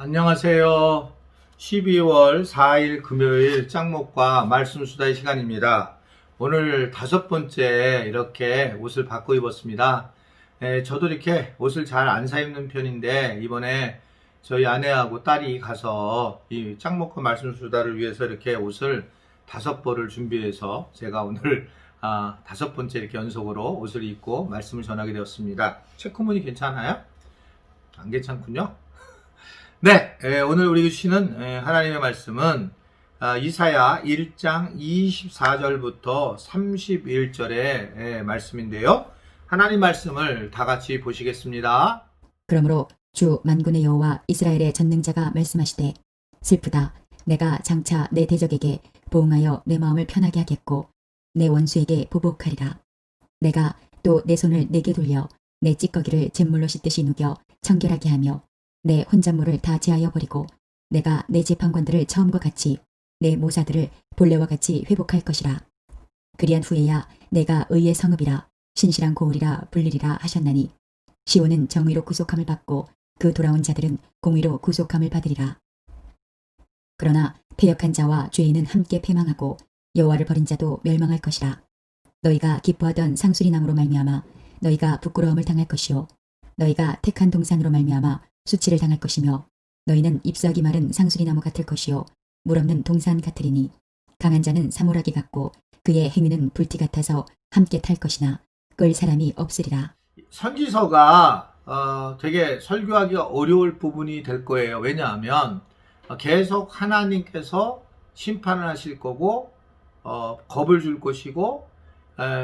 안녕하세요. 12월 4일 금요일 짱목과 말씀 수다의 시간입니다. 오늘 5번째 이렇게 옷을 바꿔 입었습니다. 저도 이렇게 옷을 잘 안 사 입는 편인데 이번에 저희 아내하고 딸이 가서 이 짱목과 말씀 수다를 위해서 이렇게 옷을 5벌을 준비해서 제가 오늘 5번째 이렇게 연속으로 옷을 입고 말씀을 전하게 되었습니다. 체크무늬 괜찮아요? 안 괜찮군요. 네, 오늘 우리 주시는 하나님의 말씀은 이사야 1장 24절부터 31절의 말씀인데요. 하나님 말씀을 다 같이 보시겠습니다. 그러므로 주 만군의 여호와 이스라엘의 전능자가 말씀하시되 슬프다. 내가 장차 내 대적에게 보응하여 내 마음을 편하게 하겠고 내 원수에게 보복하리라. 내가 또 내 손을 내게 돌려 내 찌꺼기를 잿물로 씻듯이 누겨 청결하게 하며 내 혼잣물을 다 제하여 버리고 내가 내 재판관들을 처음과 같이 내 모사들을 본래와 같이 회복할 것이라. 그리한 후에야 내가 의의 성읍이라 신실한 고을이라 불리리라 하셨나니 시온은 정의로 구속함을 받고 그 돌아온 자들은 공의로 구속함을 받으리라. 그러나 패역한 자와 죄인은 함께 패망하고 여호와를 버린 자도 멸망할 것이라. 너희가 기뻐하던 상수리 나무로 말미암아 너희가 부끄러움을 당할 것이요 너희가 택한 동산으로 말미암아 수치를 당할 것이며 너희는 잎사귀 마른 상수리 나무 같을 것이요 물 없는 동산 같으리니 강한 자는 사모라기 같고 그의 행위는 불티 같아서 함께 탈 것이나 끌 사람이 없으리라. 선지서가 되게 설교하기가 어려울 부분이 될 거예요. 왜냐하면 계속 하나님께서 심판을 하실 거고 겁을 줄 것이고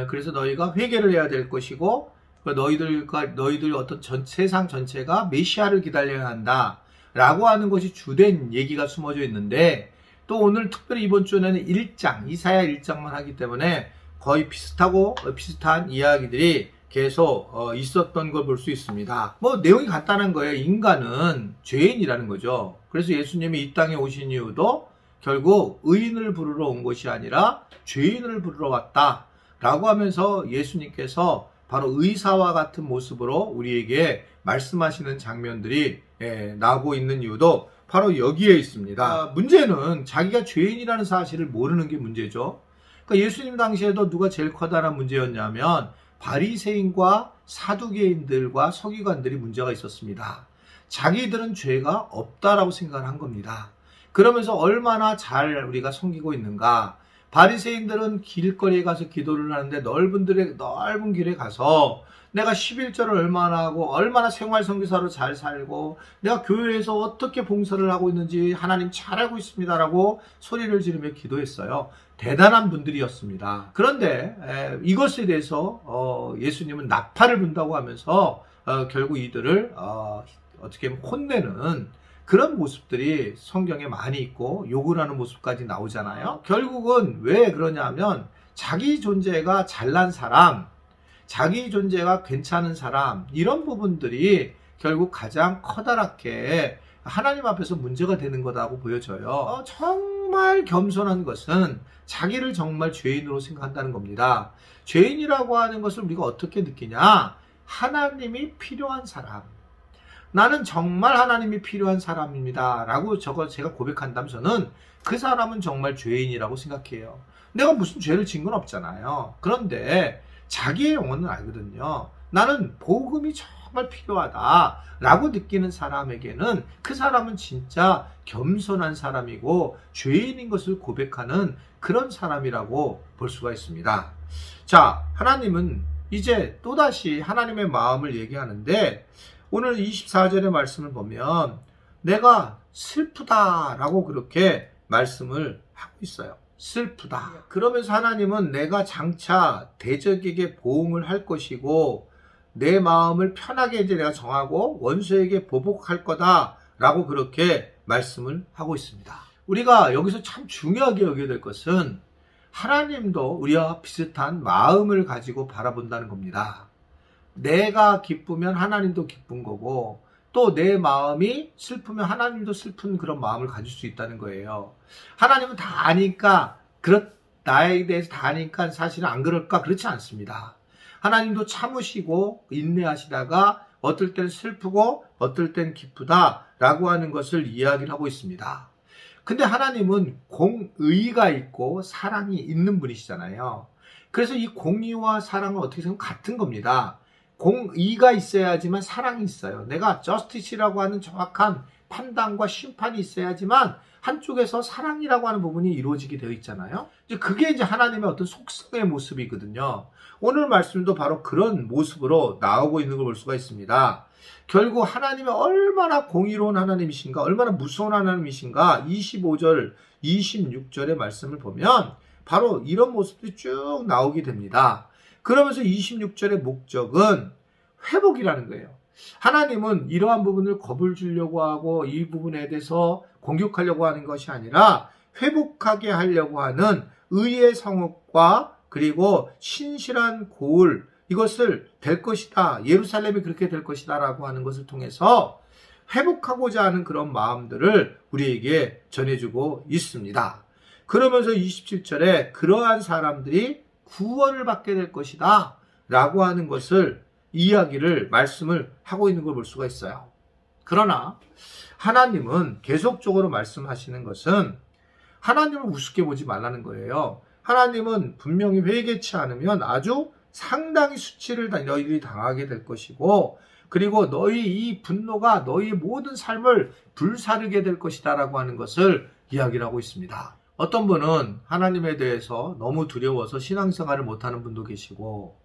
그래서 너희가 회개를 해야 될 것이고 너희들 어떤 세상 전체가 메시아를 기다려야 한다 라고 하는 것이 주된 얘기가 숨어져 있는데, 또 오늘 특별히 이번 주에는 1장 이사야 1장만 하기 때문에 거의 비슷한 이야기들이 계속 있었던 걸 볼 수 있습니다. 내용이 간단한 거예요. 인간은 죄인이라는 거죠. 그래서 예수님이 이 땅에 오신 이유도 결국 의인을 부르러 온 것이 아니라 죄인을 부르러 왔다 라고 하면서 예수님께서 바로 의사와 같은 모습으로 우리에게 말씀하시는 장면들이 나오고 있는 이유도 바로 여기에 있습니다. 문제는 자기가 죄인이라는 사실을 모르는 게 문제죠. 그러니까 예수님 당시에도 누가 제일 커다란 문제였냐면 바리새인과 사두개인들과 서기관들이 문제가 있었습니다. 자기들은 죄가 없다라고 생각을 한 겁니다. 그러면서 얼마나 잘 우리가 섬기고 있는가. 바리새인들은 길거리에 가서 기도를 하는데 넓은 길에 가서 내가 11절을 얼마나 하고 얼마나 생활선교사로 잘 살고 내가 교회에서 어떻게 봉사를 하고 있는지 하나님 잘 알고 있습니다라고 소리를 지르며 기도했어요. 대단한 분들이었습니다. 그런데 이것에 대해서 예수님은 나팔을 분다고 하면서 결국 이들을 어떻게 보면 혼내는 그런 모습들이 성경에 많이 있고 욕을 하는 모습까지 나오잖아요. 결국은 왜 그러냐면 자기 존재가 잘난 사람, 자기 존재가 괜찮은 사람, 이런 부분들이 결국 가장 커다랗게 하나님 앞에서 문제가 되는 거라고 보여져요. 정말 겸손한 것은 자기를 정말 죄인으로 생각한다는 겁니다. 죄인이라고 하는 것을 우리가 어떻게 느끼냐? 하나님이 필요한 사람. 나는 정말 하나님이 필요한 사람입니다 라고 제가 고백한다면 저는 그 사람은 정말 죄인이라고 생각해요. 내가 무슨 죄를 지은 건 없잖아요. 그런데 자기의 영혼은 알거든요. 나는 복음이 정말 필요하다 라고 느끼는 사람에게는 그 사람은 진짜 겸손한 사람이고 죄인인 것을 고백하는 그런 사람이라고 볼 수가 있습니다. 자, 하나님은 이제 또다시 하나님의 마음을 얘기하는데 오늘 24절의 말씀을 보면 내가 슬프다라고 그렇게 말씀을 하고 있어요. 슬프다. 그러면서 하나님은 내가 장차 대적에게 보응을 할 것이고 내 마음을 편하게 이제 내가 정하고 원수에게 보복할 거다라고 그렇게 말씀을 하고 있습니다. 우리가 여기서 참 중요하게 여겨야 될 것은 하나님도 우리와 비슷한 마음을 가지고 바라본다는 겁니다. 내가 기쁘면 하나님도 기쁜 거고 또 내 마음이 슬프면 하나님도 슬픈 그런 마음을 가질 수 있다는 거예요. 하나님은 다 아니까 나에 대해서 다 아니까 사실은 안 그럴까? 그렇지 않습니다. 하나님도 참으시고 인내하시다가 어떨 땐 슬프고 어떨 땐 기쁘다라고 하는 것을 이야기를 하고 있습니다. 근데 하나님은 공의가 있고 사랑이 있는 분이시잖아요. 그래서 이 공의와 사랑은 어떻게 보면 같은 겁니다. 공의가 있어야지만 사랑이 있어요. 내가 저스티스라고 하는 정확한 판단과 심판이 있어야지만 한쪽에서 사랑이라고 하는 부분이 이루어지게 되어 있잖아요. 그게 이제 하나님의 어떤 속성의 모습이거든요. 오늘 말씀도 바로 그런 모습으로 나오고 있는 걸 볼 수가 있습니다. 결국 하나님이 얼마나 공의로운 하나님이신가, 얼마나 무서운 하나님이신가, 25절, 26절의 말씀을 보면 바로 이런 모습들이 쭉 나오게 됩니다. 그러면서 26절의 목적은 회복이라는 거예요. 하나님은 이러한 부분을 겁을 주려고 하고 이 부분에 대해서 공격하려고 하는 것이 아니라 회복하게 하려고 하는 의의 성읍과 그리고 신실한 고을, 이것을 될 것이다. 예루살렘이 그렇게 될 것이다 라고 하는 것을 통해서 회복하고자 하는 그런 마음들을 우리에게 전해주고 있습니다. 그러면서 27절에 그러한 사람들이 구원을 받게 될 것이다 라고 하는 것을 이야기를 말씀을 하고 있는 걸 볼 수가 있어요. 그러나 하나님은 계속적으로 말씀하시는 것은 하나님을 우습게 보지 말라는 거예요. 하나님은 분명히 회개치 않으면 아주 상당히 수치를 너희들이 당하게 될 것이고, 그리고 너희 이 분노가 너희의 모든 삶을 불사르게 될 것이다 라고 하는 것을 이야기를 하고 있습니다. 어떤 분은 하나님에 대해서 너무 두려워서 신앙생활을 못하는 분도 계시고,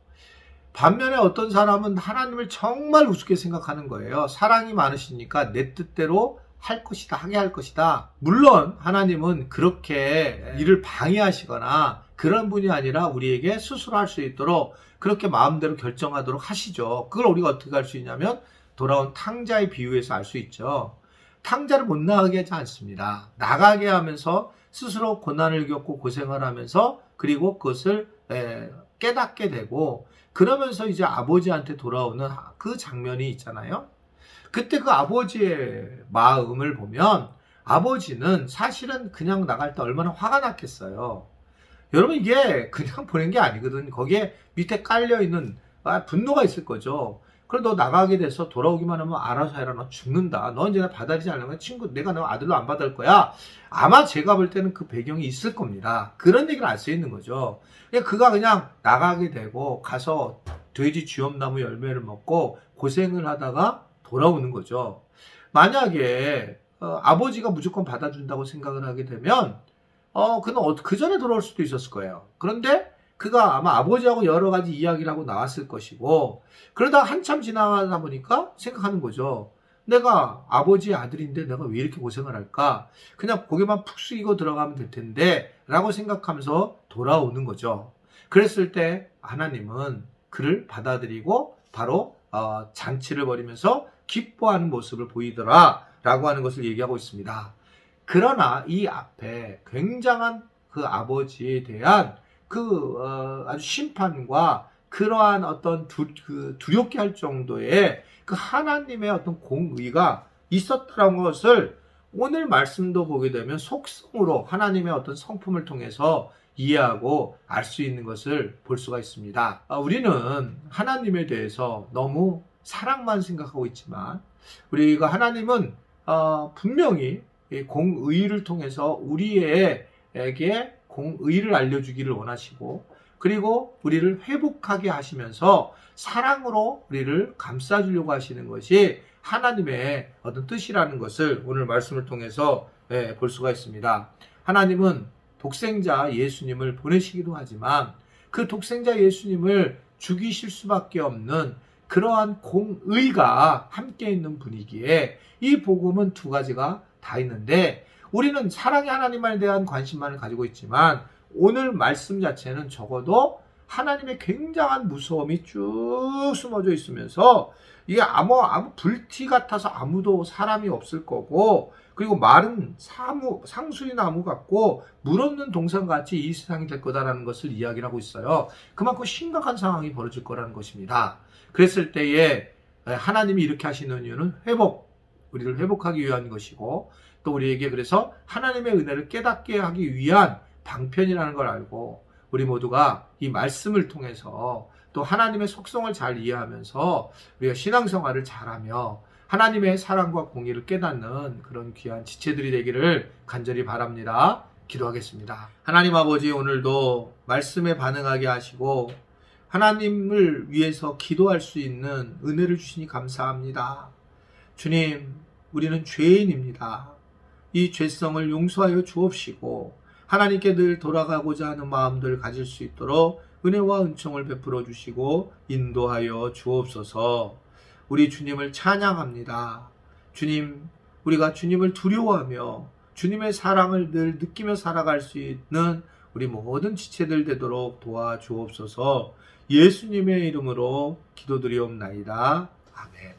반면에 어떤 사람은 하나님을 정말 우습게 생각하는 거예요. 사랑이 많으시니까 내 뜻대로 할 것이다, 하게 할 것이다. 물론 하나님은 그렇게 일을 방해하시거나 그런 분이 아니라 우리에게 스스로 할 수 있도록 그렇게 마음대로 결정하도록 하시죠. 그걸 우리가 어떻게 할 수 있냐면 돌아온 탕자의 비유에서 알 수 있죠. 탕자를 못 나가게 하지 않습니다. 나가게 하면서 스스로 고난을 겪고 고생을 하면서 그리고 그것을 깨닫게 되고, 그러면서 이제 아버지한테 돌아오는 그 장면이 있잖아요. 그때 그 아버지의 마음을 보면 아버지는 사실은 그냥 나갈 때 얼마나 화가 났겠어요. 여러분, 이게 그냥 보낸 게 아니거든. 거기에 밑에 깔려있는 분노가 있을 거죠. 그래, 너 나가게 돼서 돌아오기만 하면 알아서 해라. 너 죽는다. 너 이제 나 받아들이지 않으면 내가 너 아들로 안 받을 거야. 아마 제가 볼 때는 그 배경이 있을 겁니다. 그런 얘기를 알 수 있는 거죠. 그가 그냥 나가게 되고 가서 돼지 쥐엄나무 열매를 먹고 고생을 하다가 돌아오는 거죠. 만약에 아버지가 무조건 받아준다고 생각을 하게 되면 그는 그 전에 돌아올 수도 있었을 거예요. 그런데 그가 아마 아버지하고 여러 가지 이야기를 하고 나왔을 것이고, 그러다 한참 지나가다 보니까 생각하는 거죠. 내가 아버지의 아들인데 내가 왜 이렇게 고생을 할까? 그냥 고개만 푹 숙이고 들어가면 될 텐데 라고 생각하면서 돌아오는 거죠. 그랬을 때 하나님은 그를 받아들이고 바로 잔치를 벌이면서 기뻐하는 모습을 보이더라 라고 하는 것을 얘기하고 있습니다. 그러나 이 앞에 굉장한 그 아버지에 대한 아주 심판과 그러한 어떤 두렵게 할 정도의 그 하나님의 어떤 공의가 있었다는 것을 오늘 말씀도 보게 되면 속성으로 하나님의 어떤 성품을 통해서 이해하고 알 수 있는 것을 볼 수가 있습니다. 우리는 하나님에 대해서 너무 사랑만 생각하고 있지만 우리가 하나님은 분명히 공의를 통해서 우리에게 공의를 알려주기를 원하시고, 그리고 우리를 회복하게 하시면서 사랑으로 우리를 감싸주려고 하시는 것이 하나님의 어떤 뜻이라는 것을 오늘 말씀을 통해서 볼 수가 있습니다. 하나님은 독생자 예수님을 보내시기도 하지만 그 독생자 예수님을 죽이실 수밖에 없는 그러한 공의가 함께 있는 분이기에 이 복음은 두 가지가 다 있는데, 우리는 사랑의 하나님에 대한 관심만을 가지고 있지만 오늘 말씀 자체는 적어도 하나님의 굉장한 무서움이 쭉 숨어져 있으면서 이게 아무 불티 같아서 아무도 사람이 없을 거고, 그리고 마른 상수리 나무 같고 물 없는 동산같이 이 세상이 될 거다라는 것을 이야기를 하고 있어요. 그만큼 심각한 상황이 벌어질 거라는 것입니다. 그랬을 때에 하나님이 이렇게 하시는 이유는 우리를 회복하기 위한 것이고, 또 우리에게 그래서 하나님의 은혜를 깨닫게 하기 위한 방편이라는 걸 알고 우리 모두가 이 말씀을 통해서 또 하나님의 속성을 잘 이해하면서 우리가 신앙생활을 잘하며 하나님의 사랑과 공의를 깨닫는 그런 귀한 지체들이 되기를 간절히 바랍니다. 기도하겠습니다. 하나님 아버지, 오늘도 말씀에 반응하게 하시고 하나님을 위해서 기도할 수 있는 은혜를 주시니 감사합니다. 주님, 우리는 죄인입니다. 이 죄성을 용서하여 주옵시고 하나님께 늘 돌아가고자 하는 마음들 가질 수 있도록 은혜와 은총을 베풀어 주시고 인도하여 주옵소서. 우리 주님을 찬양합니다. 주님, 우리가 주님을 두려워하며 주님의 사랑을 늘 느끼며 살아갈 수 있는 우리 모든 지체들 되도록 도와주옵소서. 예수님의 이름으로 기도드리옵나이다. 아멘.